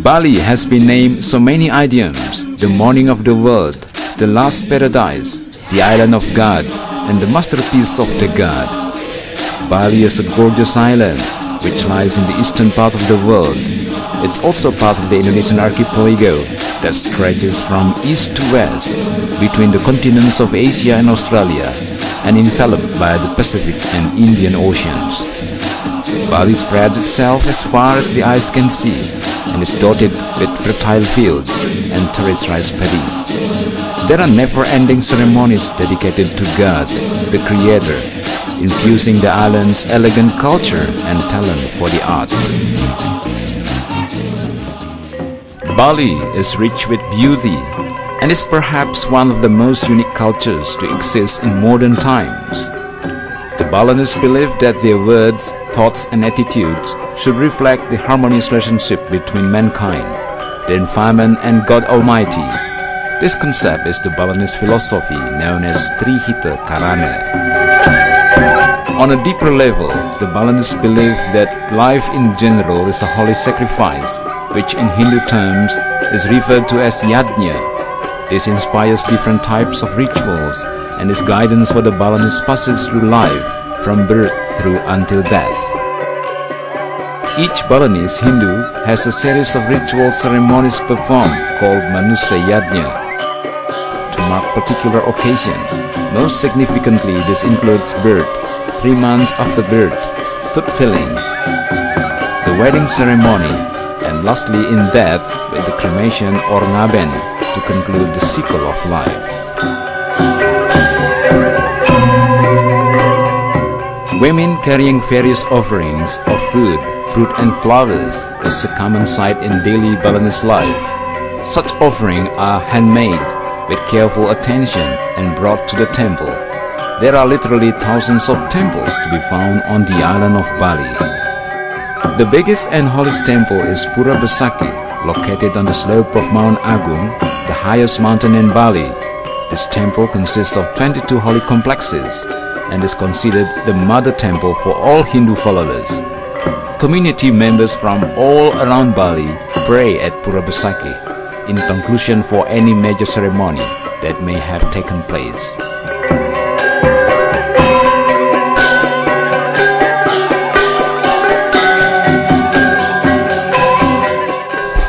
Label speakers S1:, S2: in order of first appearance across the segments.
S1: Bali has been named so many idioms: the morning of the world, the last paradise, the island of God, and the masterpiece of the God. Bali is a gorgeous island which lies in the eastern part of the world. It's also part of the Indonesian archipelago that stretches from east to west between the continents of Asia and Australia and enveloped by the Pacific and Indian Oceans. Bali spreads itself as far as the eyes can see and is dotted with fertile fields and terraced rice paddies. There are never-ending ceremonies dedicated to God, the Creator, infusing the island's elegant culture and talent for the arts. Bali is rich with beauty and is perhaps one of the most unique cultures to exist in modern times. The Balinese believe that their words, thoughts and attitudes should reflect the harmonious relationship between mankind, the environment and God Almighty. This concept is the Balinese philosophy known as Trihita Karana. On a deeper level, the Balinese believe that life in general is a holy sacrifice, which in Hindu terms is referred to as yajna. This inspires different types of rituals and is guidance for the Balinese passage through life, from birth through until death. Each Balinese Hindu has a series of ritual ceremonies performed called Manusia Yajna to mark particular occasion. Most significantly, this includes birth, 3 months after birth, tooth filling, the wedding ceremony, and lastly in death with the cremation or ngaben to conclude the cycle of life. Women carrying various offerings of food, fruit and flowers is a common sight in daily Balinese life. Such offerings are handmade with careful attention and brought to the temple. There are literally thousands of temples to be found on the island of Bali. The biggest and holiest temple is Pura Besaki, located on the slope of Mount Agung, the highest mountain in Bali. This temple consists of 22 holy complexes and is considered the mother temple for all Hindu followers. Community members from all around Bali pray at Pura Besaki in conclusion for any major ceremony that may have taken place.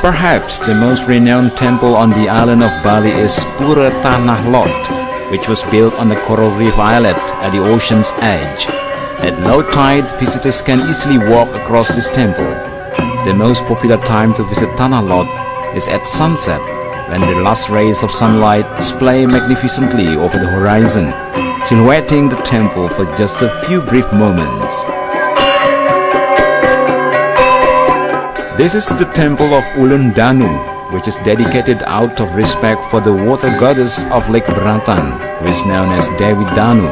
S1: Perhaps the most renowned temple on the island of Bali is Pura Tanah Lot, which was built on the coral reef islet at the ocean's edge. At low tide, visitors can easily walk across this temple. The most popular time to visit Tanah Lot is at sunset, when the last rays of sunlight splay magnificently over the horizon, silhouetting the temple for just a few brief moments. This is the temple of Ulun Danu, which is dedicated out of respect for the water goddess of Lake Beratan, who is known as Dewi Danu.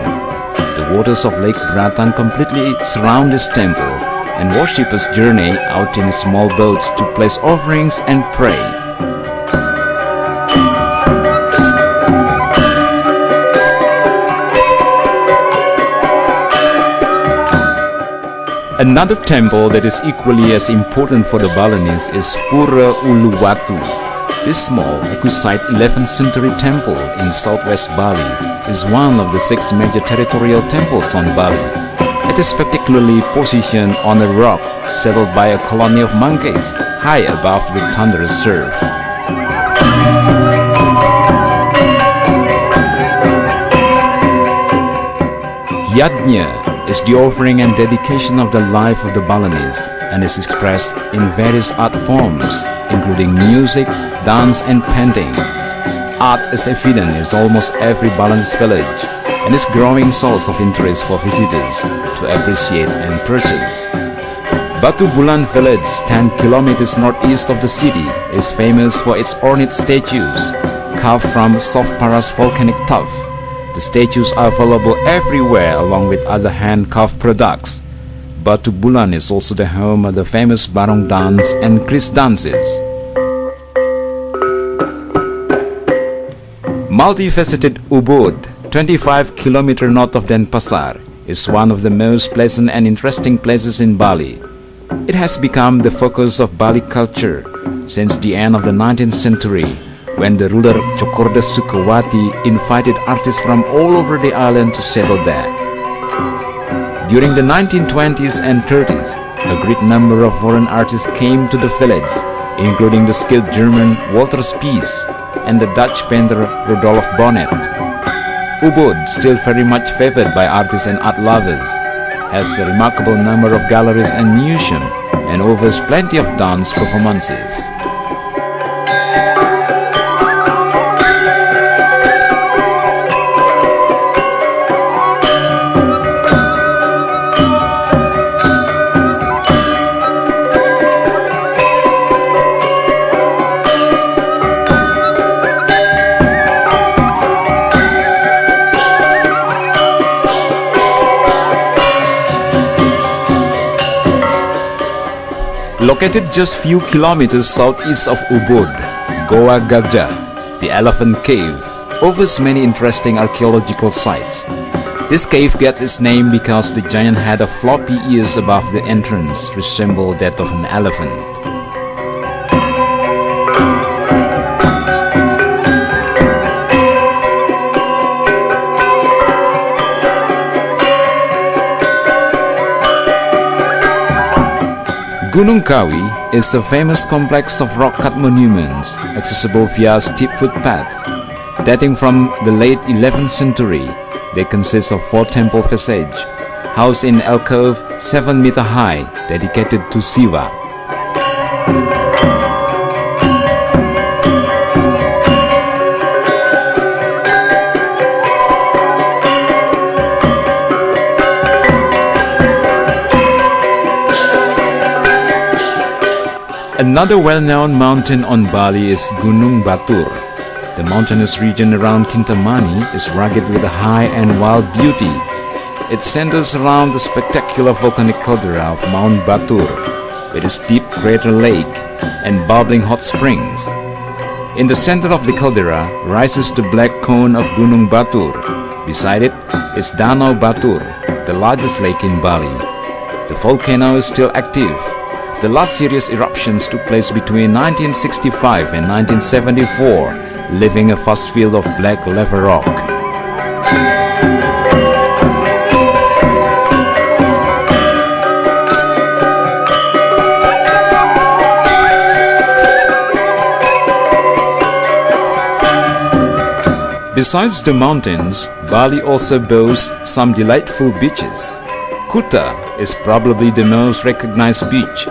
S1: The waters of Lake Beratan completely surround this temple, and worshippers journey out in small boats to place offerings and pray. Another temple that is equally as important for the Balinese is Pura Uluwatu. This small, exquisite 11th century temple in southwest Bali is one of the 6 major territorial temples on Bali. It is spectacularly positioned on a rock settled by a colony of monkeys high above the thunderous surf. Yajna is the offering and dedication of the life of the Balinese and is expressed in various art forms, including music, dance and painting. Art is evident in almost every Balinese village and is a growing source of interest for visitors to appreciate and purchase. Batu Bulan village, 10 kilometers northeast of the city, is famous for its ornate statues, carved from soft paras volcanic tuff. The statues are available everywhere along with other hand-carved products. Batu Bulan is also the home of the famous Barong dance and Kris dances. Multifaceted Ubud, 25 km north of Denpasar, is one of the most pleasant and interesting places in Bali. It has become the focus of Bali culture, since the end of the 19th century, when the ruler Cokorda Sukawati invited artists from all over the island to settle there. During the 1920s and 30s, a great number of foreign artists came to the village, including the skilled German Walter Spies and the Dutch painter Rudolf Bonnet. Ubud, still very much favored by artists and art lovers, has a remarkable number of galleries and museums and offers plenty of dance performances. Located just few kilometers southeast of Ubud, Goa Gajah, the Elephant Cave, offers many interesting archaeological sites. This cave gets its name because the giant head of floppy ears above the entrance resembled that of an elephant. Gunung Kawi is a famous complex of rock-cut monuments accessible via a steep footpath. Dating from the late 11th century, they consist of 4 temple facades, housed in alcove 7 meter high, dedicated to Shiva. Another well-known mountain on Bali is Gunung Batur. The mountainous region around Kintamani is rugged with a high and wild beauty. It centers around the spectacular volcanic caldera of Mount Batur, with its deep crater lake and bubbling hot springs. In the center of the caldera rises the black cone of Gunung Batur. Beside it is Danau Batur, the largest lake in Bali. The volcano is still active. The last serious eruptions took place between 1965 and 1974, leaving a vast field of black lava rock. Besides the mountains, Bali also boasts some delightful beaches. Kuta is probably the most recognized beach,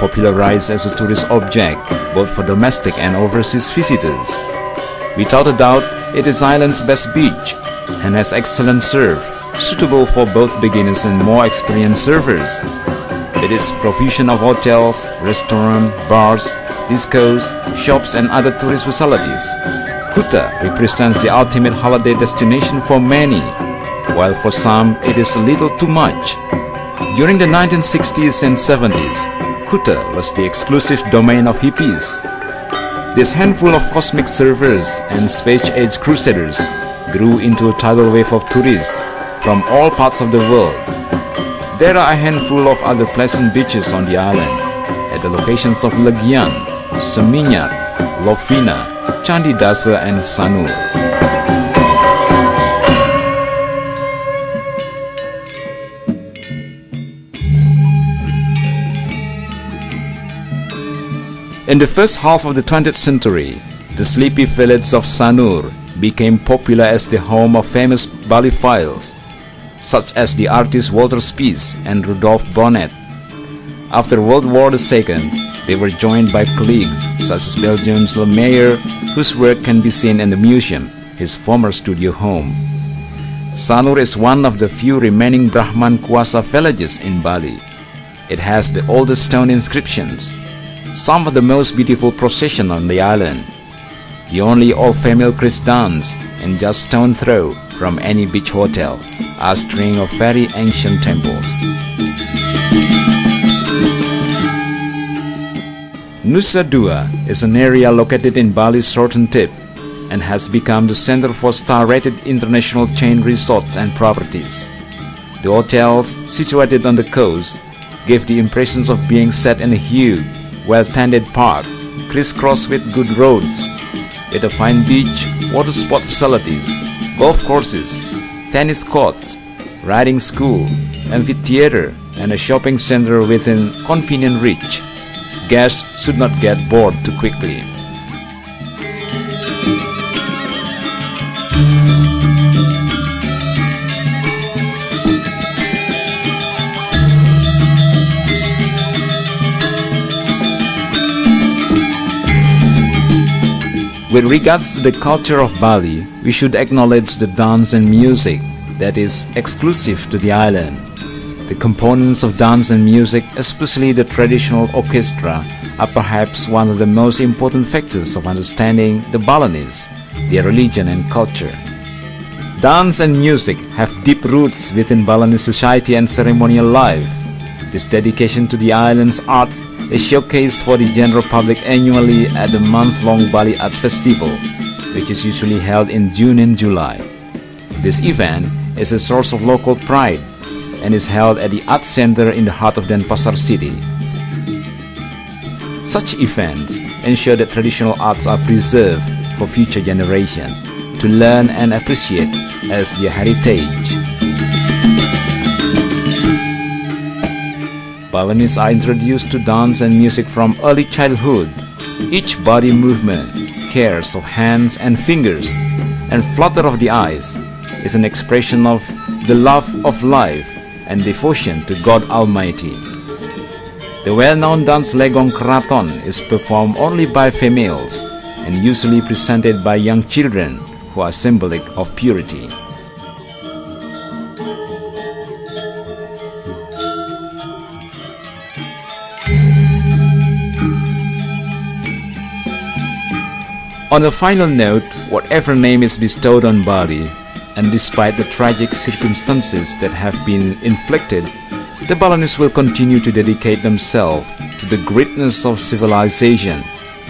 S1: popularized as a tourist object both for domestic and overseas visitors. Without a doubt, it is Ireland's best beach and has excellent surf, suitable for both beginners and more experienced surfers. With its provision of hotels, restaurants, bars, discos, shops and other tourist facilities, Kuta represents the ultimate holiday destination for many, while for some it is a little too much. During the 1960s and 70s, Kuta was the exclusive domain of hippies. This handful of cosmic surfers and space-age crusaders grew into a tidal wave of tourists from all parts of the world. There are a handful of other pleasant beaches on the island, at the locations of Legian, Seminyak, Lovina, Candidasa and Sanur. In the first half of the 20th century, the sleepy village of Sanur became popular as the home of famous Baliphiles, such as the artists Walter Spies and Rudolf Bonnet. After World War II, they were joined by colleagues such as Belgium's Lemaitre, whose work can be seen in the museum, his former studio home. Sanur is one of the few remaining Brahman Kuasa villages in Bali. It has the oldest stone inscriptions, some of the most beautiful procession on the island, the only all-female Christ dance, and just stone throw from any beach hotel, a string of very ancient temples. Nusa Dua is an area located in Bali's southern tip and has become the center for star-rated international chain resorts and properties. The hotels, situated on the coast, give the impressions of being set in a huge, well-tended park crisscrossed with good roads, with a fine beach, water sport facilities, golf courses, tennis courts, riding school, amphitheater, and a shopping center within convenient reach. Guests should not get bored too quickly. With regards to the culture of Bali, we should acknowledge the dance and music that is exclusive to the island. The components of dance and music, especially the traditional orchestra, are perhaps one of the most important factors of understanding the Balinese, their religion and culture. Dance and music have deep roots within Balinese society and ceremonial life. This dedication to the island's arts is showcased for the general public annually at the month-long Bali Art Festival, which is usually held in June and July. This event is a source of local pride and is held at the Art Center in the heart of Denpasar city. Such events ensure that traditional arts are preserved for future generations to learn and appreciate as their heritage. Balinese are introduced to dance and music from early childhood. Each body movement, cares of hands and fingers, and flutter of the eyes is an expression of the love of life and devotion to God Almighty. The well-known dance Legong Keraton is performed only by females and usually presented by young children who are symbolic of purity. On a final note, whatever name is bestowed on Bali, and despite the tragic circumstances that have been inflicted, the Balinese will continue to dedicate themselves to the greatness of civilization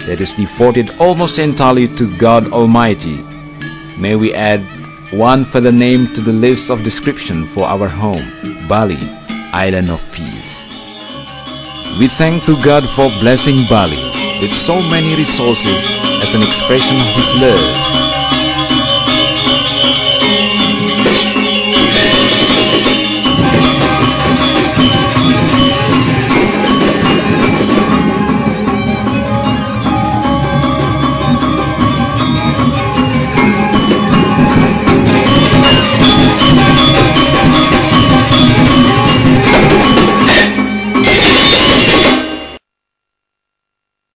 S1: that is devoted almost entirely to God Almighty. May we add one further name to the list of description for our home, Bali, Island of Peace. We thank to God for blessing Bali with so many resources as an expression of His love.